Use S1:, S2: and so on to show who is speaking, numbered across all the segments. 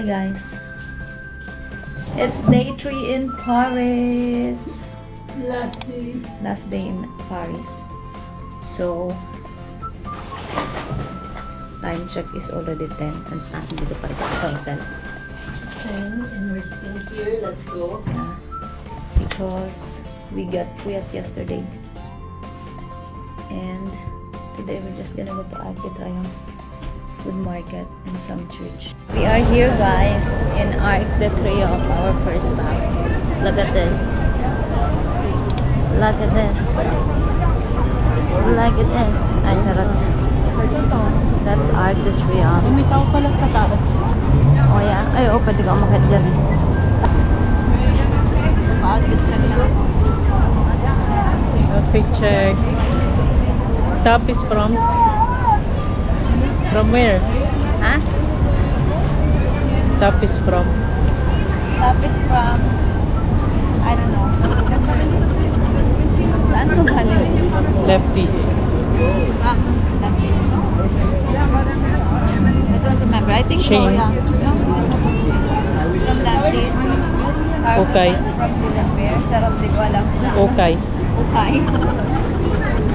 S1: guys. It's day 3 in Paris.
S2: Last day.
S1: Last day in Paris. So, time check is already 10 and nandito pa rin sa hotel.
S2: 10 and we're still here. Let's go.
S1: Yeah. Because we got wet yesterday. And today we're just gonna go to Arc de Triomphe food market and some church. We are here guys in Arc de Triomphe, our first stop. Look at this. Look at this. Look at this. Ay, charot. That's Arc de Triomphe.
S2: Umitaw pala sa taas.
S1: Oh yeah? Ay, oh, pwede ka umakit dyan eh. Pa-outfit check lang ako.
S2: Outfit check. Top is from where?
S1: Ha?
S2: Top is from
S1: Top is from, I don't know. Saan to galing?
S2: lefties.
S1: Lefties, no? I don't remember. I think so,
S2: Shane.
S1: yeah. No, it's from Lefties.
S2: Okay.
S1: It's from Pull&Bear. Charot, di ko alam sa ano.
S2: Okay.
S1: Okay.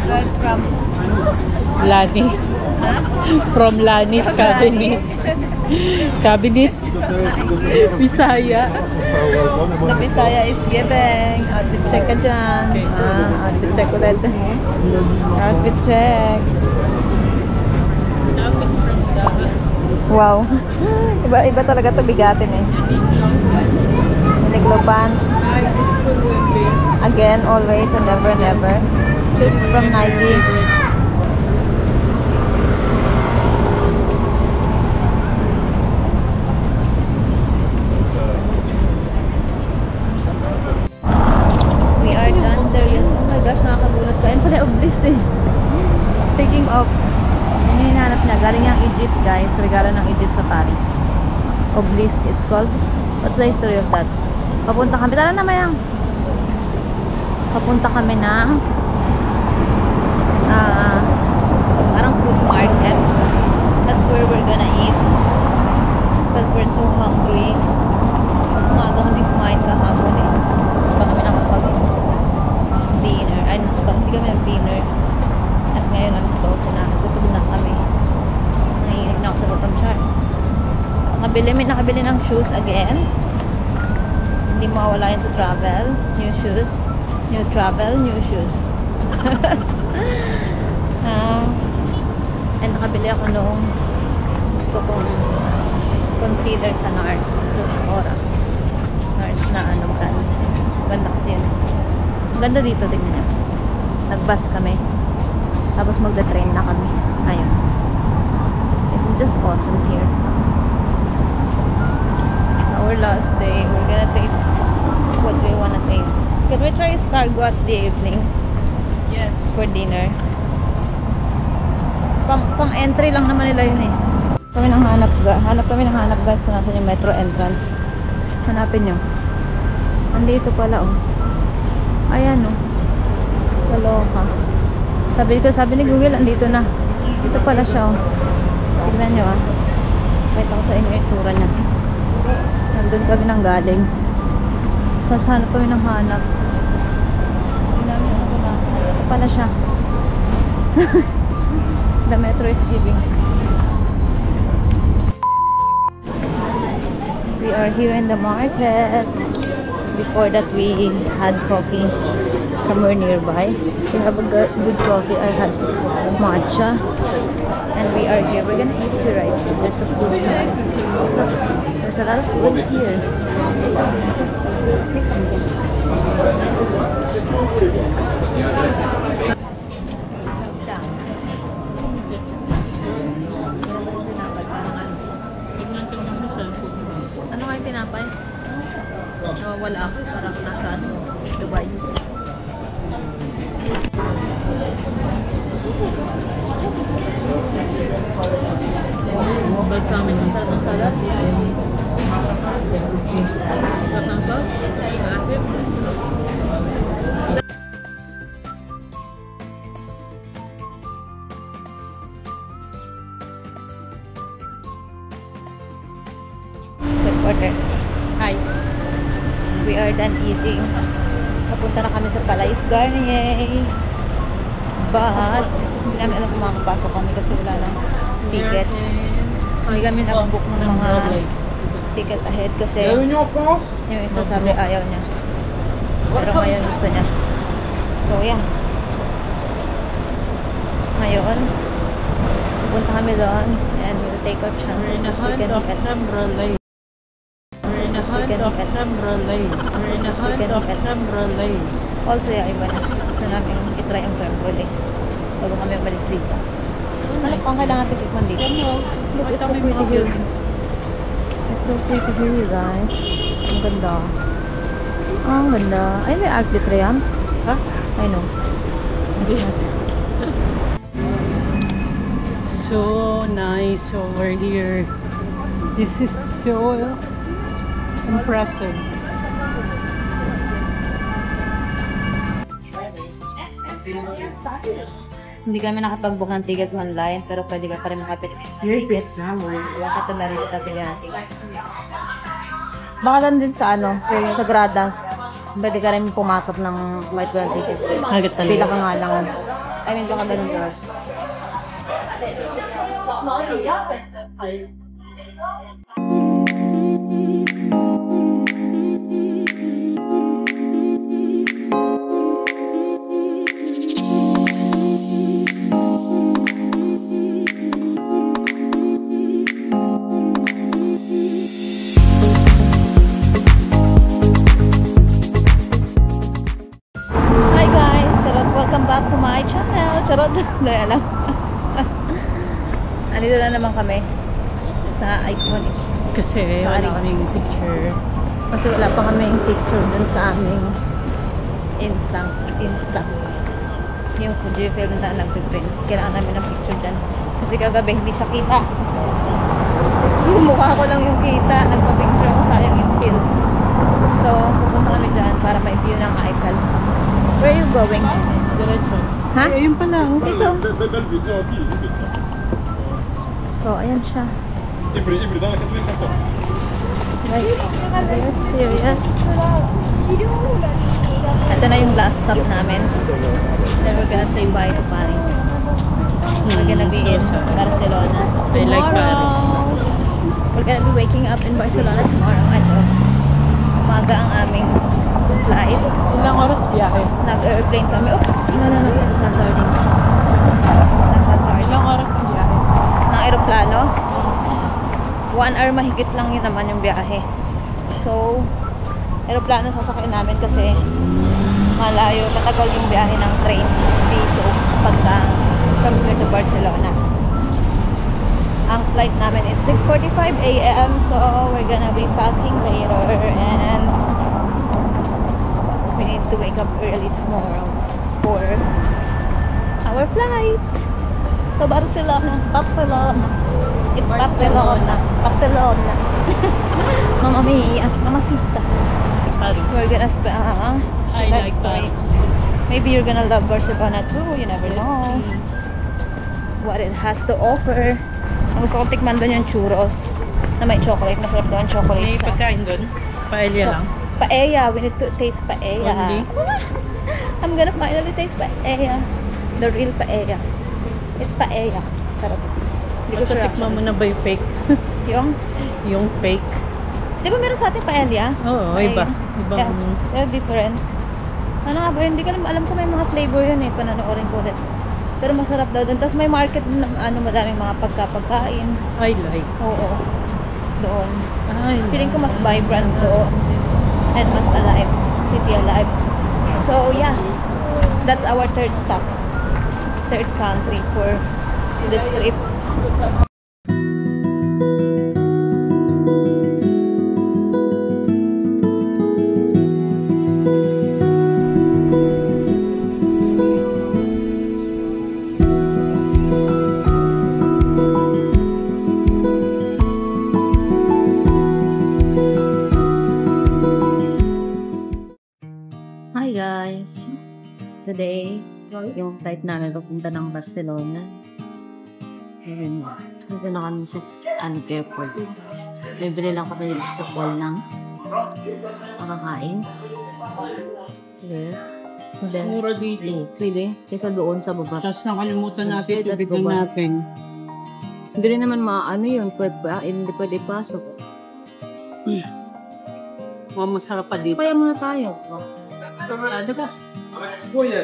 S1: But from,
S2: Lani.
S1: ha?
S2: From Lani's cabinet. Cabinet. Bisaya.
S1: The Bisaya is giving. Outfit check ka dyan.
S2: Okay.
S1: Outfit check ulit. Outfit check.
S2: Top is from the
S1: Wow. Iba talaga to bigatin eh. Uniqlo pants. Again, always and never, never. Shoes from Nike. We are done there. Yes, oh my gosh, nakakagulat ko. Ayun pala, oblis eh. Speaking of, yung hinahanap niya, galing yung Egypt guys. Regalo ng Egypt sa Paris. Oblis, it's called. What's the history of that? Papunta kami. Tara na mayang. Papunta kami ng parang food market. That's where we're gonna eat. Because we're so hungry. Umaga kami kumain kahapon eh. Pa kami nakapag-dinner. Ay, hindi kami nag-dinner. At ngayon, alas 12 na. Gutom na kami. Nahilig na ako sa gutom char. Nakabili ng shoes again. Hindi mawawala yun sa travel. New shoes. New travel, new shoes. And nakabili ako noong gusto kong concealer sa NARS. Sa Sephora. NARS na ano brand. Ganda kasi yun. Ganda dito, tignan niyo. Nag-bus kami. Tapos magda-train na kami. Ayun. It's just awesome here. It's our last day. We're gonna taste what we wanna taste. Can we try escargot at the evening?
S2: Yes.
S1: For dinner? Pang entry lang naman nila yun eh. Hanap kami ng hanap guys kung nasan yung metro entrance. Hanapin nyo. Andito pala oh. Ayan oh. Kaloka. Sabi ni Google, andito na. Dito pala siya oh. Tignan nyo ah. Pakita ko sa inyo yung itsura niya. Nandun kami nang galing. Tapos hanap kami ng hanap. Tignan nyo ako na. Ito pala siya. The metro is giving. We are here in the market. Before that we had coffee somewhere nearby. We have a good coffee. I had matcha. And we are here. We're gonna eat here right now. There's a food sign. There's a lot of food here. Ano kayong tinapay? Wala ako. Parang nasa Dubai.
S2: Balik sa amin. Salad. Sarap ng sauce. Asin.
S1: order.
S2: Hi.
S1: We are done eating. Papunta na kami sa Palais Garnier. But, hindi namin alam kung makakapasok kami kasi wala ng ticket. Hindi kami nag-book ng mga ticket ahead kasi yung isa sabi ayaw niya. Pero ngayon gusto niya. So, yan. Ngayon, pupunta kami doon and we'll take our chances if we can get also, yeah, iba na. Gusto namin itry ang creme brulee bago kami umalis dito. Ano pang kailangan titikman dito? Look, it's so pretty here. It's so pretty here, you guys. Ang ganda. Ang ganda. Ay, may Arc de Triomphe.
S2: Huh?
S1: I know. It's not.
S2: So nice over here. This is so impressive.
S1: Hindi kami nakapag-book ng ticket online, pero pwede ka pa rin makapit ng ticket. Sa Tumarista sila ng ticket. Baka lang din sa sa Grada. Pwede ka rin pumasok ng white wall ticket.
S2: Agad talaga.
S1: Pila ka nga lang. I mean, baka ganun ka. Hi guys! Charot! Welcome back to my channel! Charot! Dahil alam. Andito na naman kami sa Iconic.
S2: Kasi wala kaming picture.
S1: Kasi wala pa kaming picture dun sa aming Instax. Yung Fujifilm na nagpiprint. Kailangan namin ng picture dyan. Kasi kagabi hindi siya kita. Yung mukha ko lang yung kita. Nagpa-picture ako, sayang yung film. So, pupunta kami dyan para may view ng Eiffel. Where are you going?
S2: Diretso.
S1: Ha?
S2: Ay, ayun pala.
S1: Ito. So, ayan siya. Like, are you serious? Ito na yung last stop namin. Then we're gonna say bye to Paris. We're gonna be in Barcelona.
S2: I like Paris.
S1: We're gonna be waking up in Barcelona tomorrow. Umaga ang aming flight.
S2: Ilang oras biyahe?
S1: Nag-airplane kami. Oops! No. It's not sardines.
S2: Ilang oras ang biyahe?
S1: Ng aeroplano. 1 hour mahigit lang yun naman yung biyahe. So, aeroplano sasakyan namin kasi malayo, matagal yung biyahe ng train dito pagka from here to Barcelona. Ang flight namin is 6:45 AM, so we're gonna be packing later and we need to wake up early tomorrow for our flight to Barcelona. It's Barcelona. Mamma mia, mamacita.
S2: Paris.
S1: We're gonna spend.
S2: I like Paris.
S1: Maybe you're gonna love Barcelona too. You never know what it has to offer. Ang gusto kong tikman doon yung churros na may chocolate. Masarap doon chocolate.
S2: May pagkain doon? Paella lang?
S1: Paella. We need to taste paella.
S2: Only?
S1: I'm gonna finally taste paella. The real paella. It's paella. Sarap. Hindi ko sure
S2: Matatikman mo na ba yung fake? Yung fake?
S1: Di ba meron sa ating paella?
S2: Oo, iba. Ibang...
S1: Yeah, they're different. Ano nga ba? Hindi ko alam ko may mga flavor yun eh. Pananoorin ko ulit. Pero masarap daw doon. Tapos may market ng madaming mga pagkain.
S2: I like.
S1: Oo. Doon.
S2: Ay,
S1: Feeling ko mas vibrant doon. And mas alive. City alive. So, yeah. That's our third stop. Third country for this trip. Hi guys! Today, yung flight namin papunta ng Barcelona. Ayun. Dito na kami sa airport. Bibili lang kami dito sa mall ng makakain. Yeah.
S3: Mas mura dito.
S1: Pwede. Kaysa doon sa baba.
S3: Tapos nakalimutan natin
S1: Sunset at
S3: tubig
S1: baba.
S3: natin.
S1: Hindi rin naman maano yun. Hindi pwede pasok.
S3: Masarap pa dito.
S1: Kaya muna tayo.
S3: Ano ba?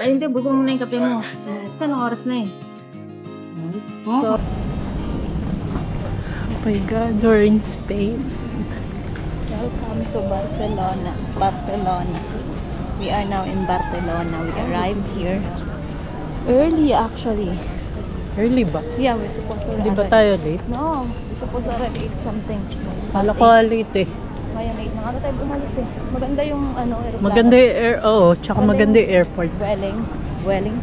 S1: Ay hindi, buto mo na yung kape mo. Anong oras na eh? So,
S3: Oh my God, we're in Spain.
S1: welcome to Barcelona. Barcelona. We are now in Barcelona. We arrived here early actually.
S3: Early ba?
S1: Yeah, we're supposed to
S3: Di ba
S1: arrive.
S3: tayo late?
S1: No, we're supposed to arrive at 8 something.
S3: Kala ko late eh.
S1: Ngayon 8 na nga tayo bumalis eh. Maganda yung aeroplano.
S3: Maganda yung tsaka maganda yung airport.
S1: Welling.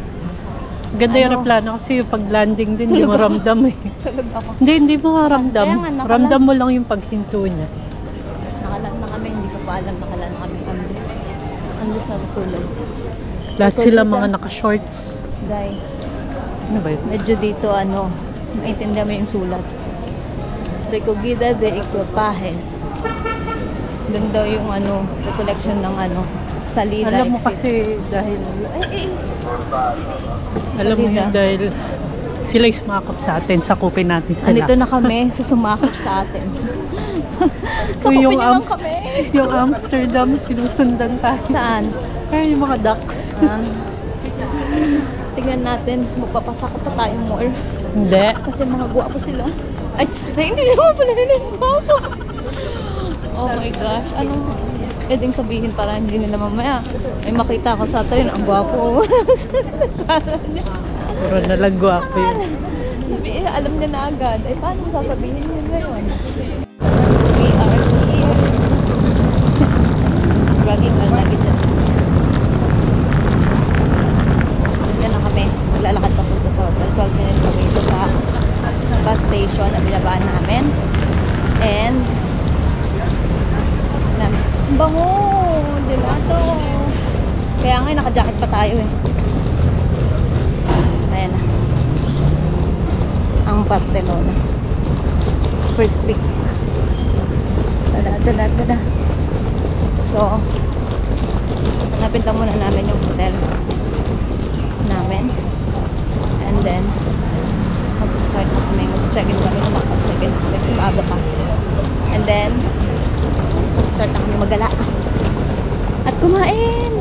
S3: Maganda yung
S1: Ano?
S3: aeroplano kasi yung pag-landing din, hindi mo ramdam eh.
S1: Tulog ako.
S3: Hindi mo ramdam.
S1: Kaya nga, nakalan-
S3: Ramdam mo lang yung paghinto niya.
S1: Nakalan na kami, hindi ko pa alam nakalan na kami. I'm just natutulog.
S3: Lahat
S1: Ikaw
S3: sila
S1: dito?
S3: mga naka-shorts.
S1: Guys,
S3: Ano ba yun?
S1: medyo dito maintindihan mo yung sulat. Recogida de Equipajes. Doon daw yung recollection ng salida.
S3: Alam mo
S1: exit.
S3: kasi dahil,
S1: Ay.
S3: alam mo
S1: Salida.
S3: yun dahil sila yung sumakap sa atin, sakupin natin sila.
S1: Andito na kami sa sumakop sa atin.
S3: So,
S1: Sakupin naman kami.
S3: yung Amsterdam, sinusundan tayo.
S1: Saan?
S3: Kaya yung mga ducks.
S1: Tingnan natin, magpapasaka pa tayo more.
S3: Hindi.
S1: Kasi mga guwapo sila. Ay, hindi naman pala nila yung guwapo. Oh my gosh, anong pwedeng sabihin para hindi nila mamaya may makita ko sa atin, ang guwapo.
S3: Puro nalang gwapo yun.
S1: Alam niya na agad. Ay, paano mo sasabihin niya ngayon? We are here. Dragging our luggages. Diyan na kami. Maglalakad papunta sa hotel. 12 minutes away ito sa bus station na binabaan namin. And ang bango! Gelato! Kaya nga, naka-jacket pa tayo eh. Ayan na. Ang Barcelona. First pick. Tada. So, hanapin lang muna namin yung hotel namin. And then, mag-start na kami. Mag-check-in kami. Mag-check-in. Next maaga pa. And then, mag-start na kami magala. At kumain!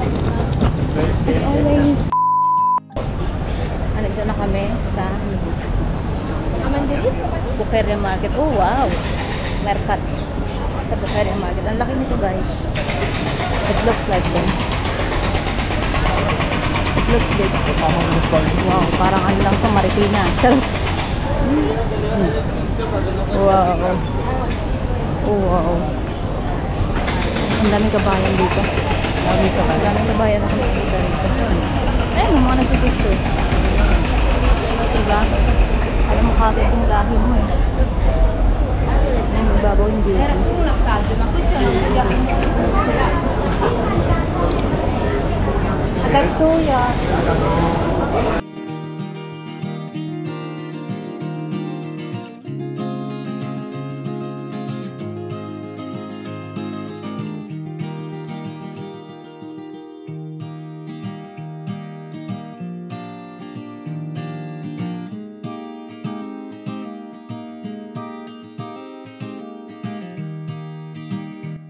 S1: As always. Nandito na kami sa Bukeria Market. Oh, wow! Mercat. Sa Bukeria Market. Ang laki nito, guys. It looks like them. It looks big. Wow, parang ano lang ito, Marikina. Charot. Wow. Oh, wow. Ang daming kabayan dito. Ang daming kabayan na nakikita dito. Ayun, mga nagpipicture. Diba? Alam mo kasi yung lahi mo eh. Ayun, magbabaw yung beauty. Agad to yan.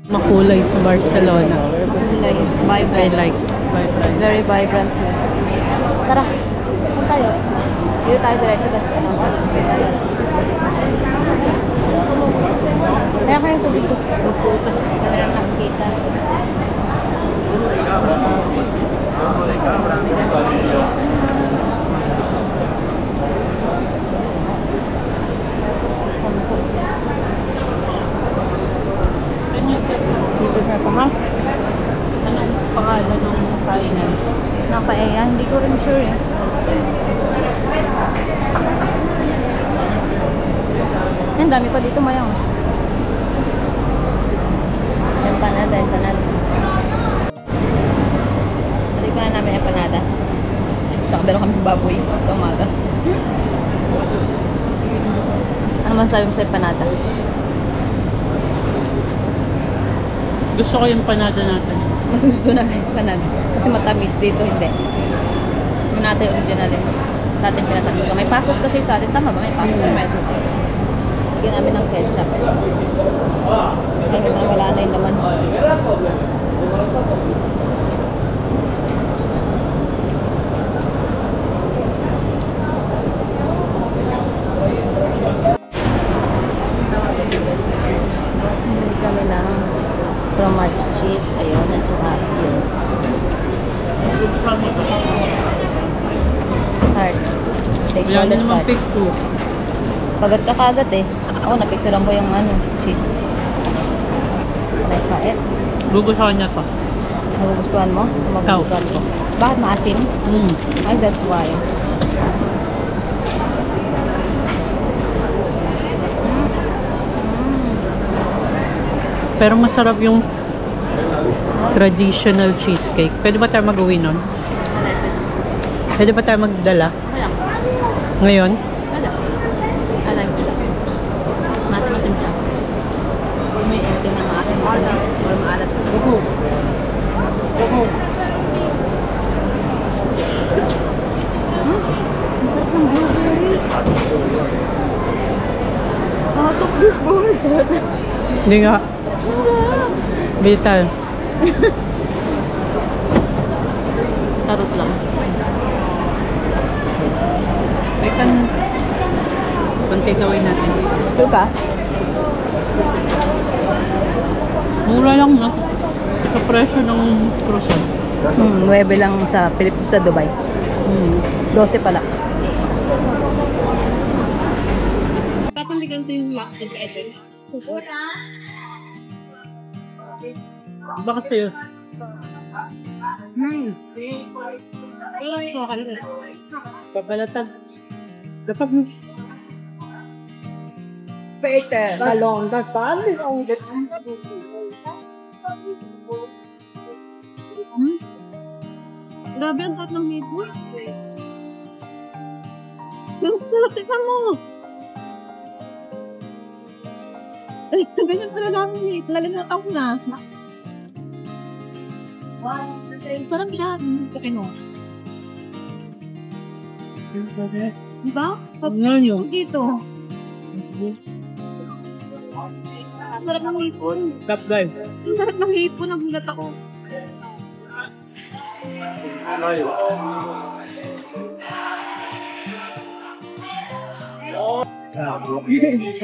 S3: Makulay sa Barcelona.
S1: Kulay,
S3: I
S1: vibrant.
S3: like.
S1: It's very vibrant here. Tara, saan tayo? Dito tayo diretso kasi Kaya kayong tubig ko. Kaya lang nakikita.
S3: Dito na pa ha? Anong pangalan ng kainan?
S1: Napaeya, hindi ko rin sure eh. Ang dami pa dito, Mayang. Empanada. Balik na namin empanada. Saka meron kami baboy sa umaga. Ano man sabi mo sa empanada?
S3: Gusto ko yung panada natin.
S1: Mas gusto na guys, panad. Kasi matamis dito, hindi. Yung natin original eh. Sa atin pinatamis ko. May pasos kasi sa atin. Tama ba? May pasos or may suka. Lagyan namin ng ketchup. Kaya na wala na yung laman. Bili kami ng fromage cheese. Ayun, at saka yun. Heart. They
S3: Wala
S1: call
S3: na
S1: it
S3: naman
S1: heart.
S3: pick to.
S1: Pagod ka kagad eh. Ako, napicturean ko yung ano, cheese. Can I try it?
S3: Gugustuhan niya to.
S1: Magugustuhan mo? Magugustuhan ko. Bakit maasim? Ay, that's why.
S3: Pero masarap yung traditional cheesecake. Pwede ba tayo mag-uwi nun? Pwede ba tayo magdala?
S1: Wala.
S3: Ngayon?
S1: Wala. Alam ko. Masim siya. May anything na maasim or maalat. Ang sarap ng blueberries. Tok this board.
S3: Hindi nga. Bili tayo.
S1: Tarot lang.
S3: Wait lang. Pag-take away natin.
S1: Ito ka?
S3: Mura lang na. Sa presyo ng croissant.
S1: 9 lang sa sa Dubai. 12 pala.
S3: Papaligan ko yung mac sa eten. Bakit sa'yo? Pabalatan. Dapat mo.
S2: Peter, along the sun, on the
S1: Grabe ang tatlong nito. Tingnan mo. Ay, ganyan pala namin eh. Talagang ako na. Parang bilang. Kino. Diba?
S3: Ngayon yun.
S1: Dito. Sarap ng hipon.
S3: Top guys.
S1: Sarap ng hipon. Nagulat ako.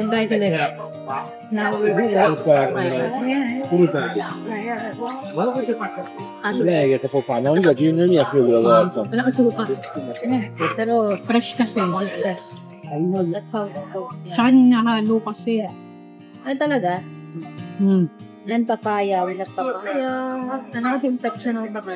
S1: Ang dahil talaga. Now we're
S4: Lei che può fare, non io non mi ha più quello che
S1: wala ka suka. Pero
S3: Fresh kasi.
S1: that's how it goes.
S3: Saka nahalo kasi.
S1: Ay talaga?
S3: Hmm.
S1: And papaya, we have papaya. Ano kasi infection ng baga?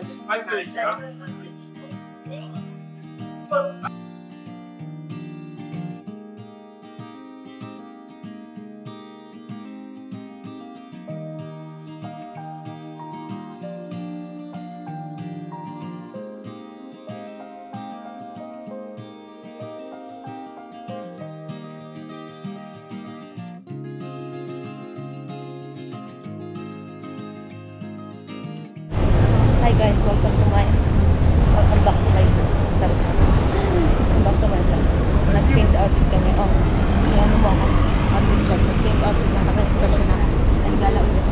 S1: Hi guys, welcome to my back to my charot. Back to my vlog. Nag-change outfit kami. Oh, yan mo ako. Outfit check. Nag-change outfit na kami. Kasi na nagala ulit.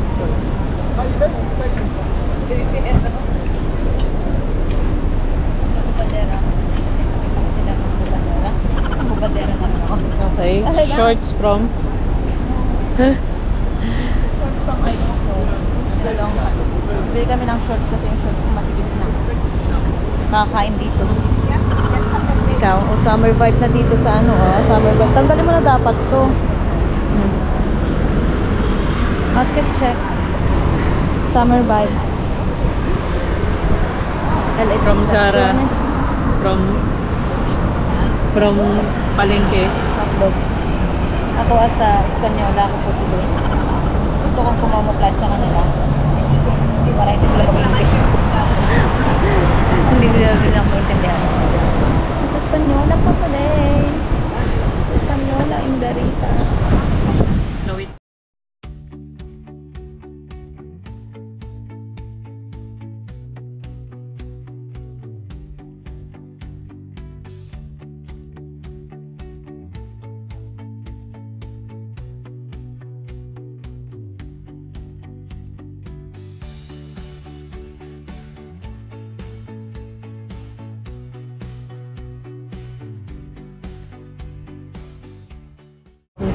S1: Sa Bubadera. Kasi nakita ko sila ng Bubadera. Sa Bubadera na rin ako.
S3: Okay.
S1: Talaga?
S3: Shorts from?
S1: Shorts from I don't know. Yung long one. Bili kami ng shorts kasi yung shorts masigit na. Nakakain dito. Ikaw, summer vibe na dito sa ano, summer vibe. Tanggalin mo na dapat to. Outfit check. Summer vibes.
S3: From Zara. From Palengke.
S1: Hotdog. Ako sa Espanyola ako po today. Gusto kong kumamuklat sa kanila. Para hindi sila mag-English. Hindi nila rin ako maintindihan. Sa Espanyola po today. Espanyola in Darita.
S3: No, wait.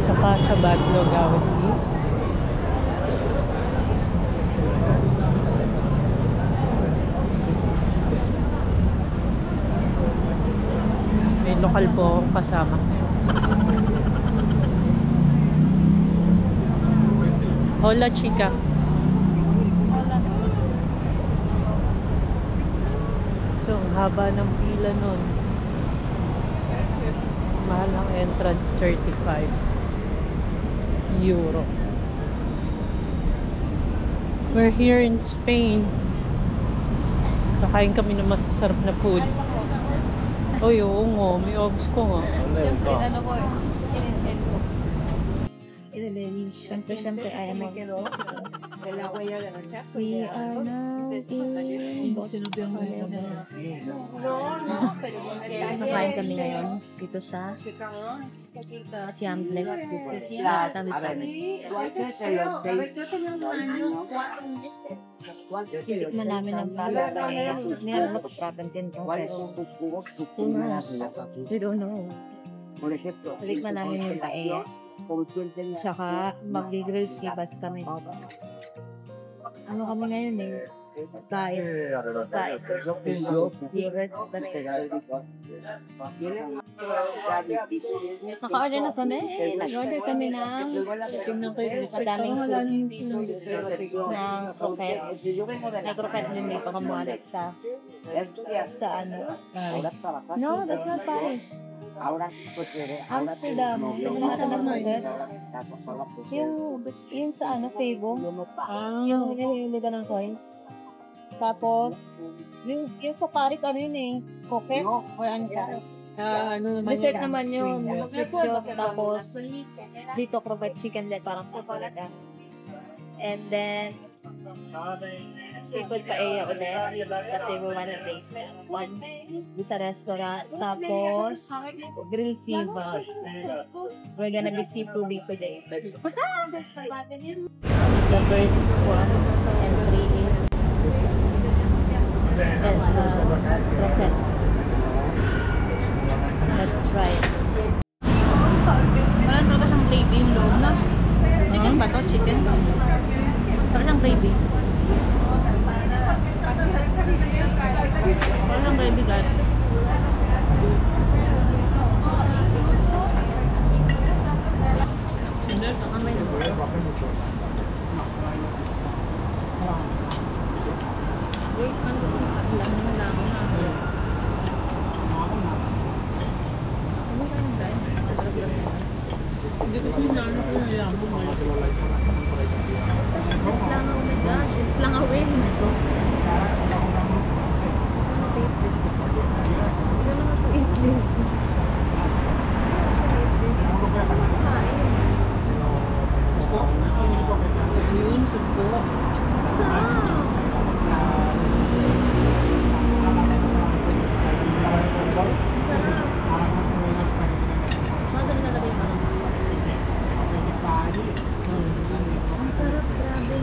S3: Saka sa Batlog Audi. May lokal po akong kasama. Hola, chica. So, ang haba ng pila nun. Mahal ang entrance, 35 euro. We're here in Spain. Nakain kami ng masasarap na food. Oy, oo nga. May obs ko nga.
S1: Siyempre, ano ko eh. In-inhale ko. Siyempre, I am We are now Makain kami ngayon dito sa Siample. Lahat ang design. Tikman namin ng bago. Hindi namin mapag-problem din ito. We don't know. Tikman namin yung paella. Tsaka mag-grill sibas kami. Ano kami ngayon eh? Tayo. Naka-order na kami. Nag-order kami ng madaming food ng croquette. May croquette din dito kamualit sa ano. No, that's not Paris. Amsterdam. Tingnan natin ng croquette. Yung sa ano, Fabo. Yung hinihiligan ng coins. Tapos, yung sa Paris, ano yun eh? Coquette? Or ano ka? Dessert naman yun. Sweet shop. Tapos, dito croquette chicken leg. Parang sa Paris. And then, seafood paella ulit. Kasi we wanna taste one sa restaurant. Tapos, grilled seafood. We're gonna be seafooding today. The first one and three is croquette. Let's try it. Parang talaga siyang gravy yung loob na. Chicken ba to? Chicken? Parang siyang gravy. Parang siyang gravy guys. Hindi, kamay na. Wait, ano? Alam naman lang na. Ano ba yung guys? Hindi ko sinano ko yung yaman. It's lang, oh my gosh. It's lang a win. I wanna taste this. I don't know how to eat this. Yun, supo. Masarap na talaga yung ano. Ang sarap, grabe.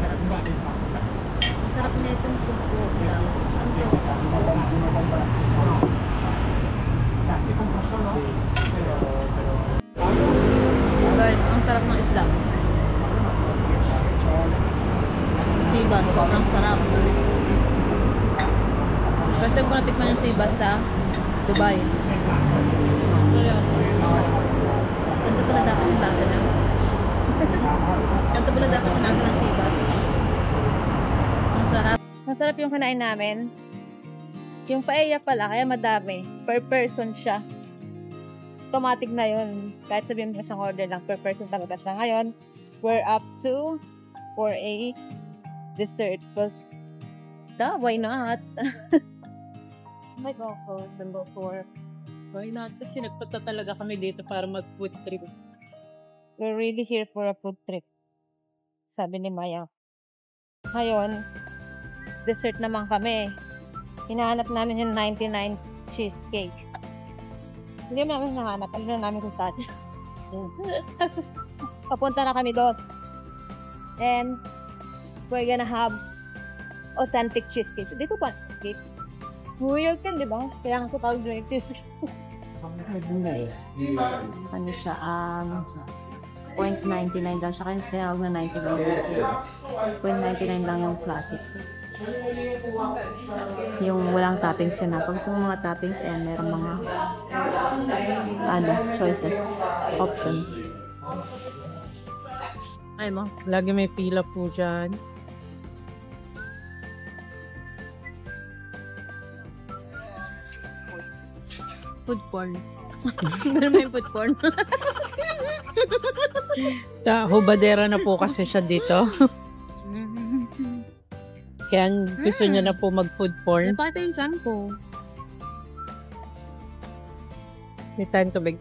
S1: Sarap na. Ang sarap na itong supo lang. Ang guys, ang sarap ng isda. Sibas, sobrang sarap. First time ko natikman yung sibas sa Dubai. Ganito pala dapat yung lasa ng sibas. Ang sarap. Masarap yung kinain namin. Yung paella pala, kaya madami. Per person siya. Automatic na yun. Kahit sabihin mo isang order lang, per person talaga siya. Ngayon, we're up to for a dessert. Because, why not? My God, number 4.
S3: Why not? Kasi nagpunta talaga kami dito para mag-food trip.
S1: We're really here for a food trip. Sabi ni Maya. Ngayon, dessert naman kami. Hinahanap namin yung 99 cheesecake. Hindi namin hinahanap. Alam na namin kung saan. Papunta na kami doon. And, we're gonna have authentic cheesecake. Dito pa, cheesecake. New York yan, di ba? Kaya nga sa tawag na yung cheesecake. Ano siya, 0.99 lang siya. Kaya tinawag na 99. 0.99 lang yung classic. Yung walang toppings yun na. Pag gusto mo mga toppings, ayan, meron mga choices, options.
S3: Ay mo, lagi may pila po dyan.
S1: Food porn. Meron may food porn.
S3: Hubadera na po kasi siya dito. Kaya gusto niya na po mag-food porn.
S1: Napata yung chan ko.
S3: May tayong tubig.